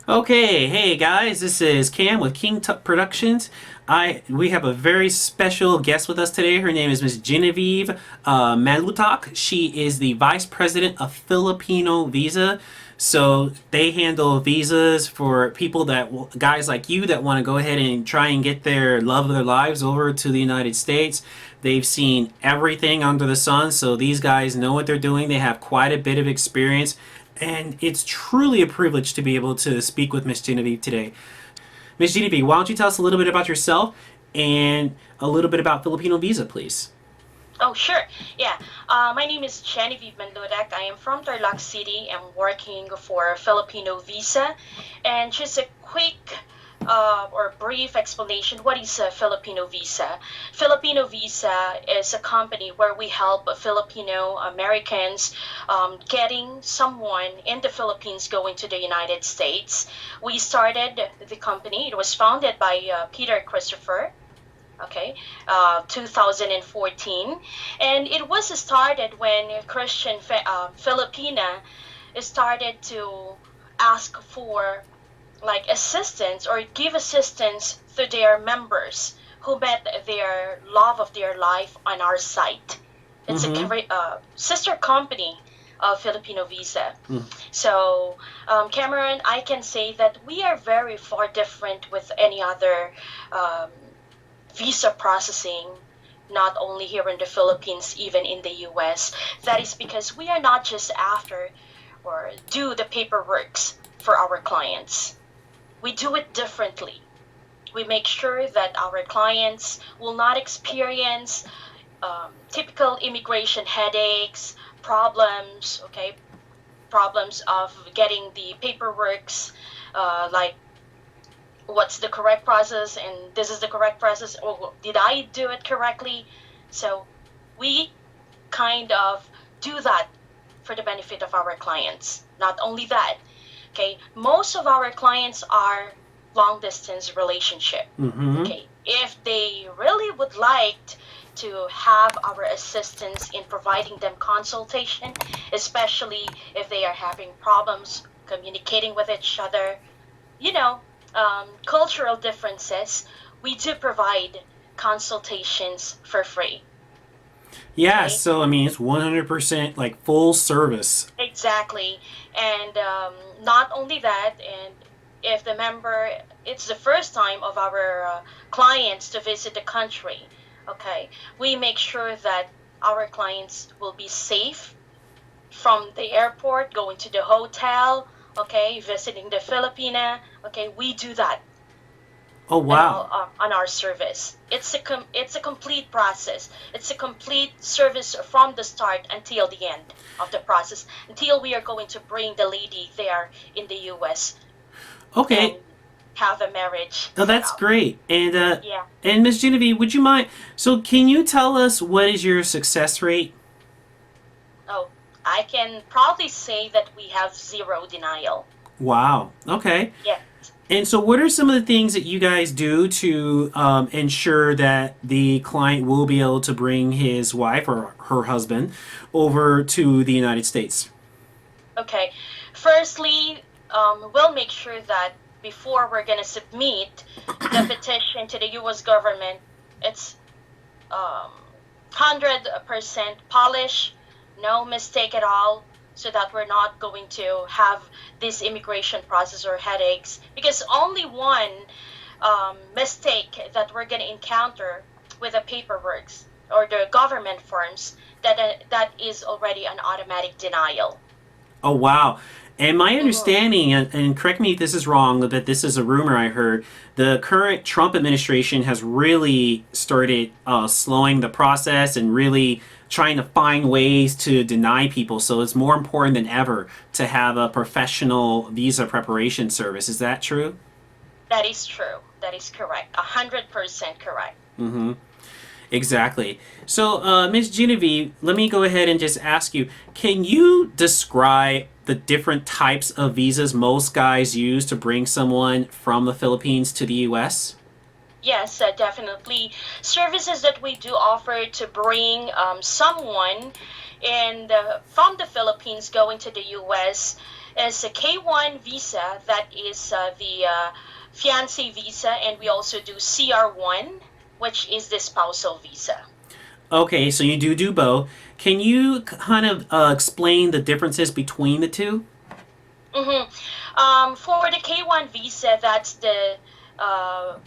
Okay, hey guys, this is Cam with King Tut Productions. We have a very special guest with us today. Her name is Ms. Genevieve Manlutac. She is the Vice President of FilipinoVisa. So they handle visas for people guys like you that want to go ahead and try and get their love of their lives over to the United States. They've seen everything under the sun, so these guys know what they're doing. They have quite a bit of experience. And it's truly a privilege to be able to speak with Miss Genevieve today. Miss Genevieve, why don't you tell us a little bit about yourself and a little bit about Filipino Visa, please? Oh, sure. Yeah. My name is Genevieve Manlutac. I am from Tarlac City. I'm working for Filipino Visa. And just a quick or brief explanation, what is a Filipino Visa? Filipino Visa is a company where we help Filipino Americans getting someone in the Philippines going to the United States. We started the company. It was founded by Peter Christopher. Okay, 2014, and it was started when Filipina started to ask for like assistance or give assistance to their members who met their love of their life on our site. It's Mm-hmm. a sister company of Filipino Visa. Mm. So, Cameron, I can say that we are very far different with any other visa processing, not only here in the Philippines, even in the US. That is because we are not just after or do the paperworks for our clients. We do it differently. We make sure that our clients will not experience typical immigration headaches, problems, okay, problems of getting the paperworks, like what's the correct process and this is the correct process, or did I do it correctly? So we kind of do that for the benefit of our clients. Not only that, okay, most of our clients are long distance relationship. Mm-hmm. Okay, if they really would like to have our assistance in providing them consultation, especially if they are having problems communicating with each other, you know, cultural differences, we do provide consultations for free. Yeah, Okay, so I mean, it's 100% like full service. exactly. And not only that, and if the member, it's the first time of our clients to visit the country, okay, we make sure that our clients will be safe from the airport, going to the hotel, okay, visiting the Filipina, okay, we do that Oh, and wow. all on our service. It's a complete process. It's a complete service from the start until the end of the process, until we are going to bring the lady there in the U.S. and Okay. have a marriage Oh, set that's up. great. Yeah. And Miss Genevieve, would you mind? So, can you tell us what is your success rate? Oh, I can probably say that we have zero denial. Wow. Okay. Yeah. And so, what are some of the things that you guys do to ensure that the client will be able to bring his wife or her husband over to the United States? Okay. Firstly, we'll make sure that before we're gonna submit the petition to the U.S. government, it's 100% polish, no mistake at all, so that we're not going to have this immigration process or headaches. Because only one mistake that we're going to encounter with the paperwork or the government forms, that is already an automatic denial. Oh, wow. And my Mm-hmm. understanding, and correct me if this is wrong, but this is a rumor I heard, the current Trump administration has really started slowing the process and really trying to find ways to deny people. So it's more important than ever to have a professional visa preparation service. Is that true? That is true. That is correct. 100% correct. Mm-hmm. Exactly. So, Ms. Genevieve, let me go ahead and just ask you, can you describe the different types of visas most guys use to bring someone from the Philippines to the US? Yes, definitely. Services that we do offer to bring someone from the Philippines going to the US is a K1 visa, that is the Fiancée visa, and we also do CR1, which is the spousal visa. Okay, so you do both. Can you kind of explain the differences between the two? For the K1 visa, that's the uh,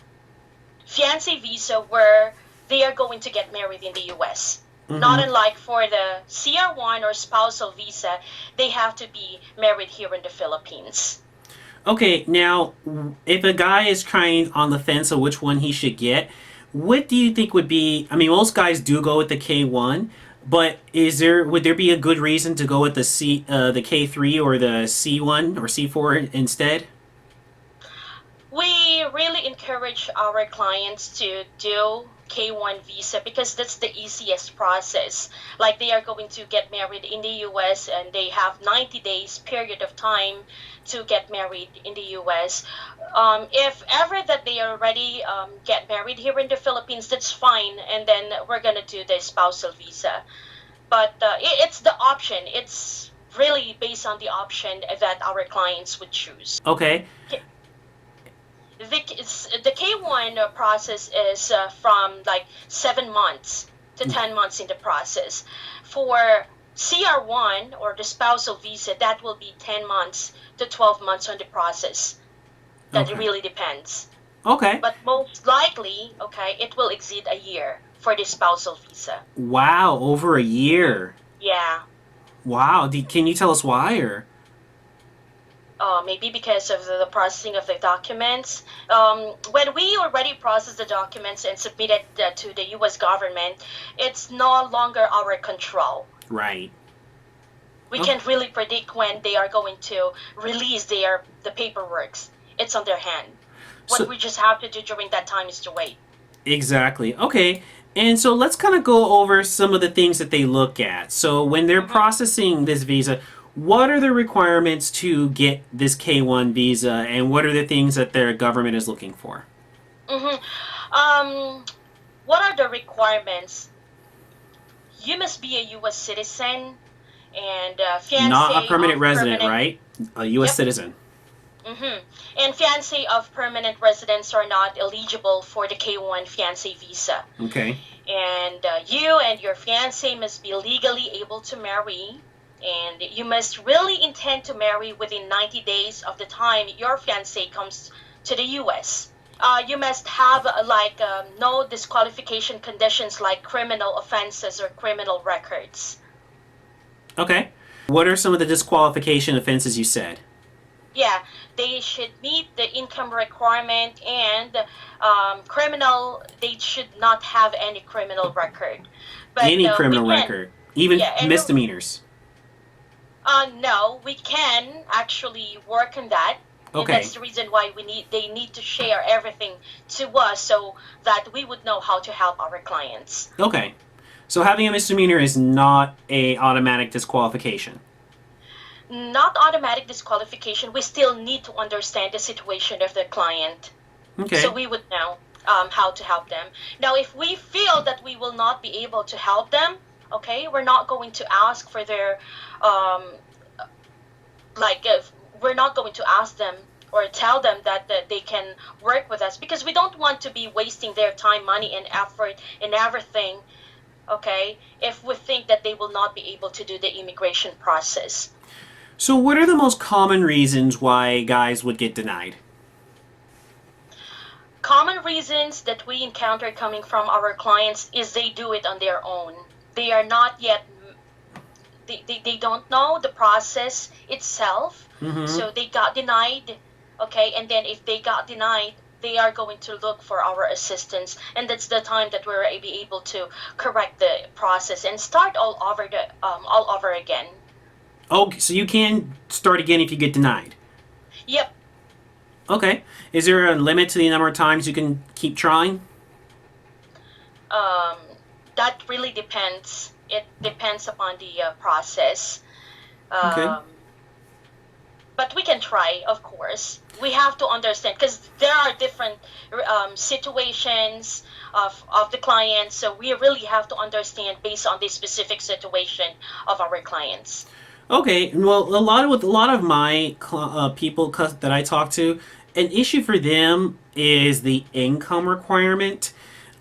Fiancé visa where they are going to get married in the US. Not unlike for the CR1 or spousal visa, they have to be married here in the Philippines. Okay, now if a guy is trying on the fence of which one he should get, what do you think would be? I mean, most guys do go with the K1, but would there be a good reason to go with the K3 or the C1 or C4 instead? We really encourage our clients to do K1 visa because that's the easiest process. Like they are going to get married in the US and they have 90 days period of time to get married in the US. If ever that they already get married here in the Philippines, that's fine. And then we're going to do the spousal visa. But it's the option. It's really based on the option that our clients would choose. Okay. The K1 process is from like 7 months to 10 months in the process. For CR1 or the spousal visa, that will be 10 months to 12 months on the process. That Okay. really depends. Okay. But most likely, okay, it will exceed a year for the spousal visa. Wow, over a year. Yeah. Wow. Can you tell us why or? Maybe because of the processing of the documents. When we already process the documents and submit it to the U.S. government, it's no longer our control. Right. We Oh. can't really predict when they are going to release the paperwork. It's on their hand. What So we just have to do during that time is to wait. exactly. Okay. And so let's kind of go over some of the things that they look at. So when they're processing this visa, what are the requirements to get this K1 visa and what are the things that their government is looking for? Um, what are the requirements? You must be a U.S. citizen and Not a fiancé permanent of resident, permanent. right? A U.S. Yep. citizen. And fiancé of permanent residents are not eligible for the K1 fiancé visa. Okay. And you and your fiancé must be legally able to marry. And you must really intend to marry within 90 days of the time your fiancé comes to the U.S. You must have no disqualification conditions like criminal offenses or criminal records. Okay. What are some of the disqualification offenses you said? Yeah, they should meet the income requirement and they should not have any criminal record. But Any criminal we can, record, even yeah, and misdemeanors. no, we can actually work on that. And Okay. that's the reason why they need to share everything to us so that we would know how to help our clients. Okay. So having a misdemeanor is not a automatic disqualification. Not automatic disqualification. We still need to understand the situation of the client. Okay. So we would know how to help them. Now, if we feel that we will not be able to help them, okay, we're not going to ask for their, if we're not going to ask them or tell them that they can work with us because we don't want to be wasting their time, money, and effort and everything, okay, if we think that they will not be able to do the immigration process. So what are the most common reasons why guys would get denied? Common reasons that we encounter coming from our clients is they do it on their own. They are not yet, they don't know the process itself, so they got denied, okay, and then if they got denied, they are going to look for our assistance, and that's the time that we're be able to correct the process and start all over again. Oh, so you can start again if you get denied. Yep. Okay. Is there a limit to the number of times you can keep trying? That really depends. It depends upon the process. Okay. But we can try, of course. We have to understand because there are different situations of the client, so we really have to understand based on the specific situation of our clients. Okay, well, a lot of my people that I talk to, an issue for them is the income requirement.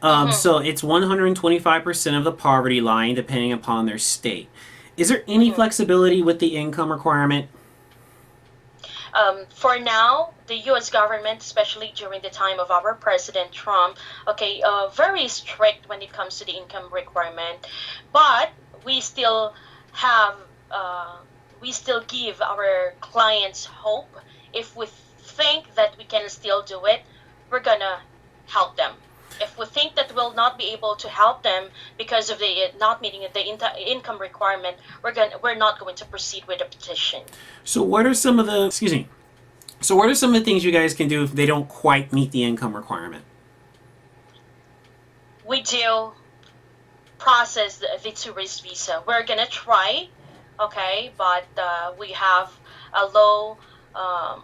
Mm-hmm, So it's 125% of the poverty line, depending upon their state. Is there any mm-hmm. flexibility with the income requirement? For now, the U.S. government, especially during the time of our President Trump, okay, very strict when it comes to the income requirement, but we still have, uh, we still give our clients hope. If we think that we can still do it, we're gonna help them. If we think that we'll not be able to help them because of the not meeting the income requirement, we're not going to proceed with the petition. So what are some of the excuse me? So what are some of the things you guys can do if they don't quite meet the income requirement? We do process the tourist visa. We're gonna try, okay, but we have a low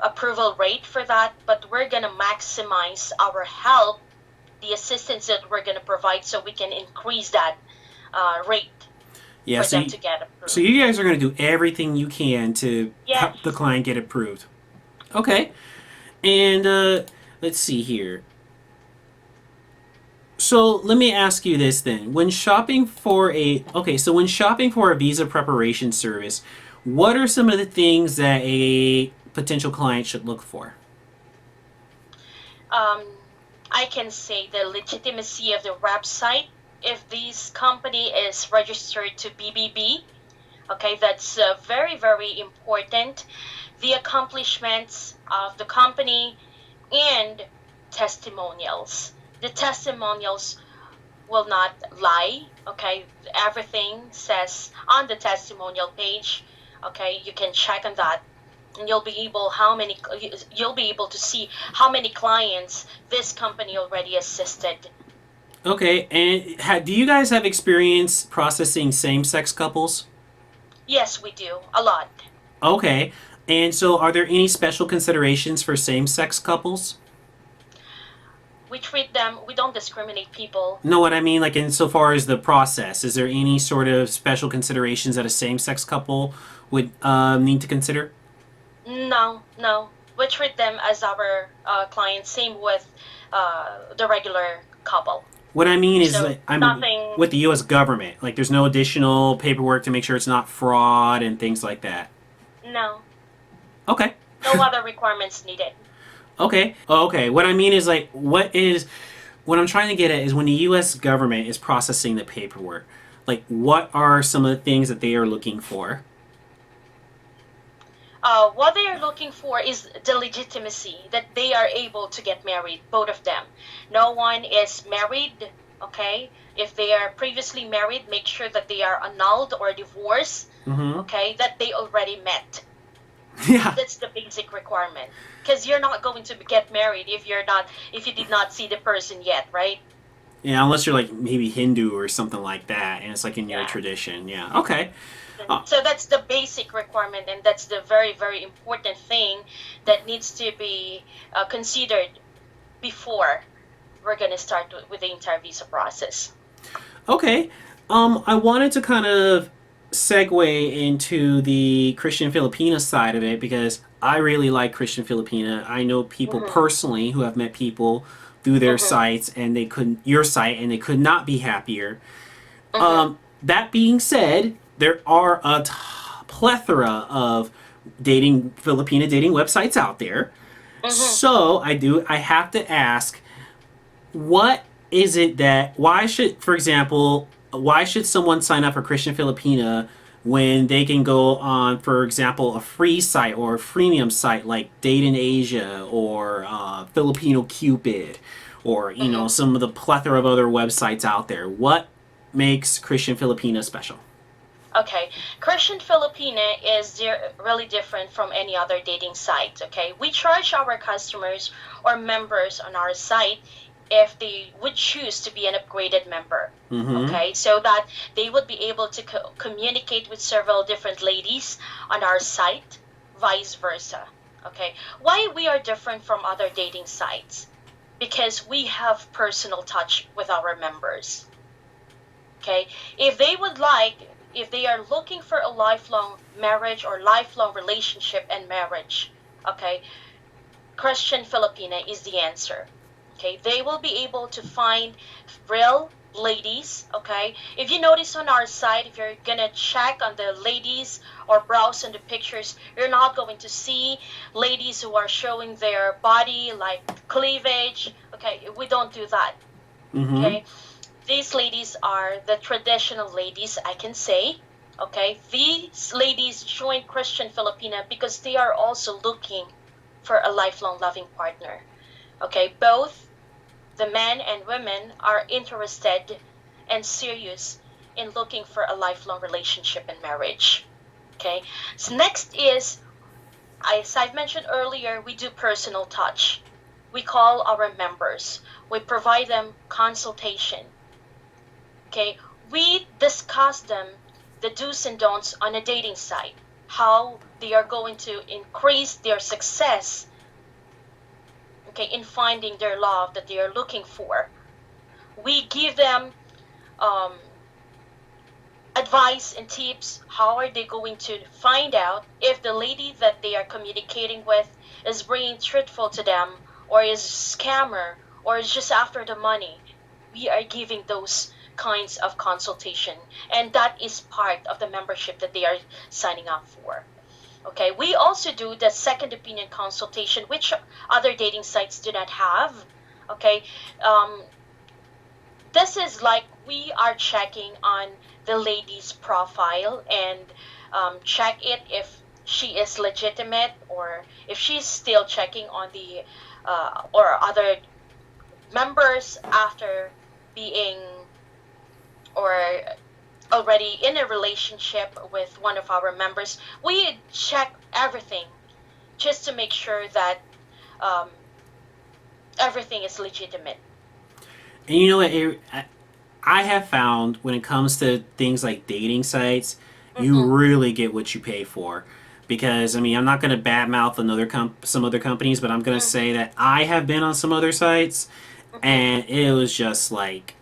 approval rate for that. But we're gonna maximize our help, the assistance that we're gonna provide, so we can increase that rate Yeah, for them to get so approved. you guys are going to do everything you can to Yes. help the client get approved. Okay. And let's see here. So let me ask you this then. When shopping for a visa preparation service, what are some of the things that a potential client should look for? Um, I can say the legitimacy of the website. If this company is registered to BBB, okay, that's very, very important. The accomplishments of the company and testimonials. The testimonials will not lie, okay? Everything says on the testimonial page, okay? You can check on that and you'll be able to see how many clients this company already assisted. Okay, and do you guys have experience processing same-sex couples? Yes, we do a lot. Okay, and so are there any special considerations for same-sex couples? We treat them, we don't discriminate people. Know what I mean? Like insofar as the process, is there any sort of special considerations that a same-sex couple would need to consider? No, no. We treat them as our clients. Same with the regular couple. What I mean is, So like, I'm nothing. with the U.S. government. Like, there's no additional paperwork to make sure it's not fraud and things like that. No, Okay. no other requirements needed. Okay. Okay. What I mean is, like, what I'm trying to get at is when the U.S. government is processing the paperwork, like, what are some of the things that they are looking for? What they are looking for is the legitimacy that they are able to get married, both of them. No one is married, okay? If they are previously married, make sure that they are annulled or divorced, Mm-hmm. okay? That they already met. Yeah. That's the basic requirement. Because you're not going to get married if you did not see the person yet, right? Yeah, unless you're like maybe Hindu or something like that, and it's like in your Yeah. tradition. Yeah. Okay. Uh, So that's the basic requirement, and that's the very, very important thing that needs to be considered before we're going to start with the entire visa process. okay. I wanted to kind of segue into the Christian Filipina side of it because I really like Christian Filipina. I know people Mm-hmm, personally who have met people through their mm-hmm, sites and they could your site and they could not be happier. mm-hmm, That being said, there are plethora of dating Filipina dating websites out there. mm-hmm. So I have to ask, what is it that for example, why should someone sign up for Christian Filipina when they can go on, for example, a free site or a freemium site like Date in Asia or Filipino Cupid or Mm-hmm. some of the plethora of other websites out there? What makes Christian Filipina special? Okay, Christian Filipina is really different from any other dating site. Okay, we charge our customers or members on our site if they would choose to be an upgraded member. Mm-hmm. Okay, so that they would be able to communicate with several different ladies on our site, vice versa. Okay, why we are different from other dating sites? Because we have personal touch with our members. Okay, if they would like, if they are looking for a lifelong marriage or lifelong relationship and marriage, okay, Christian Filipina is the answer. Okay, they will be able to find real ladies. Okay, if you notice on our site, if you're gonna check on the ladies or browse on the pictures, you're not going to see ladies who are showing their body like cleavage. Okay, we don't do that. Mm-hmm. Okay, these ladies are the traditional ladies, I can say. Okay, these ladies joined Christian Filipina because they are also looking for a lifelong loving partner. Okay, both the men and women are interested and serious in looking for a lifelong relationship and marriage. Okay, so next is, as I've mentioned earlier, we do personal touch. We call our members, we provide them consultation. Okay, we discuss them the do's and don'ts on a dating site, how they are going to increase their success, okay, in finding their love that they are looking for. We give them advice and tips. How are they going to find out if the lady that they are communicating with is being truthful to them, or is a scammer, or is just after the money? We are giving those kinds of consultation, and that is part of the membership that they are signing up for. Okay, we also do the second opinion consultation, which other dating sites do not have. Okay, this is like we are checking on the lady's profile and check it if she is legitimate, or if she's still checking on the or other members after being or already in a relationship with one of our members. We check everything just to make sure that um, everything is legitimate. And you know what? I have found when it comes to things like dating sites, you Mm-hmm. really get what you pay for. Because I mean, I'm not going to badmouth some other companies, but I'm going to say Mm-hmm. that I have been on some other sites, Mm-hmm. and it was just like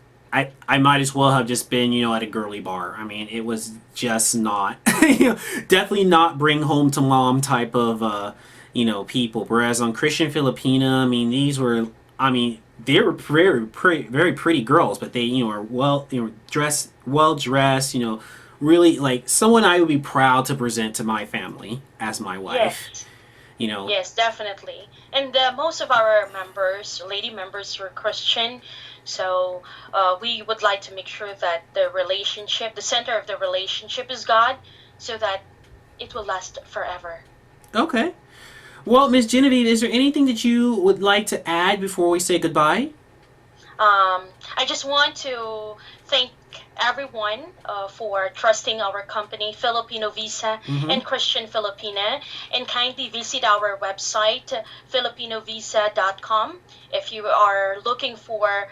I might as well have just been at a girly bar. I mean, it was just not definitely not bring home to mom type of people. Whereas on Christian Filipina, I mean, these were, I mean, they were very pretty girls, but they are well dressed, well dressed, really like someone I would be proud to present to my family as my wife. Yes. You know, Yes, definitely. And most of our members, lady members, were Christian. So we would like to make sure that the relationship, the center of the relationship is God, so that it will last forever. okay. Well, Miss Genevieve, is there anything that you would like to add before we say goodbye? I just want to thank everyone for trusting our company, Filipino Visa Mm-hmm. and Christian Filipina, and kindly visit our website, FilipinoVisa.com, if you are looking for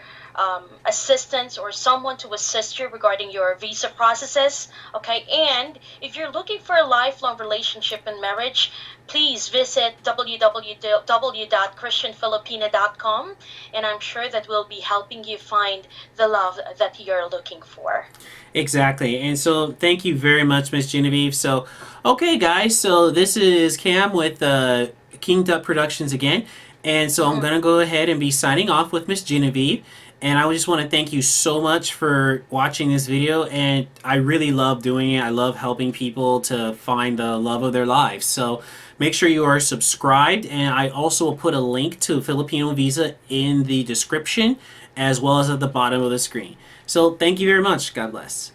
assistance or someone to assist you regarding your visa processes. Okay, and if you're looking for a lifelong relationship and marriage, please visit www.christianfilipina.com, and I'm sure that we'll be helping you find the love that you're looking for. Exactly. And so thank you very much, Miss Genevieve. So, okay, guys. So this is Cam with King Tut Productions again. And so I'm Mhm. going to go ahead and be signing off with Miss Genevieve. And I just want to thank you so much for watching this video. And I really love doing it. I love helping people to find the love of their lives. So make sure you are subscribed. And I also will put a link to Filipino Visa in the description as well as at the bottom of the screen. So thank you very much. God bless.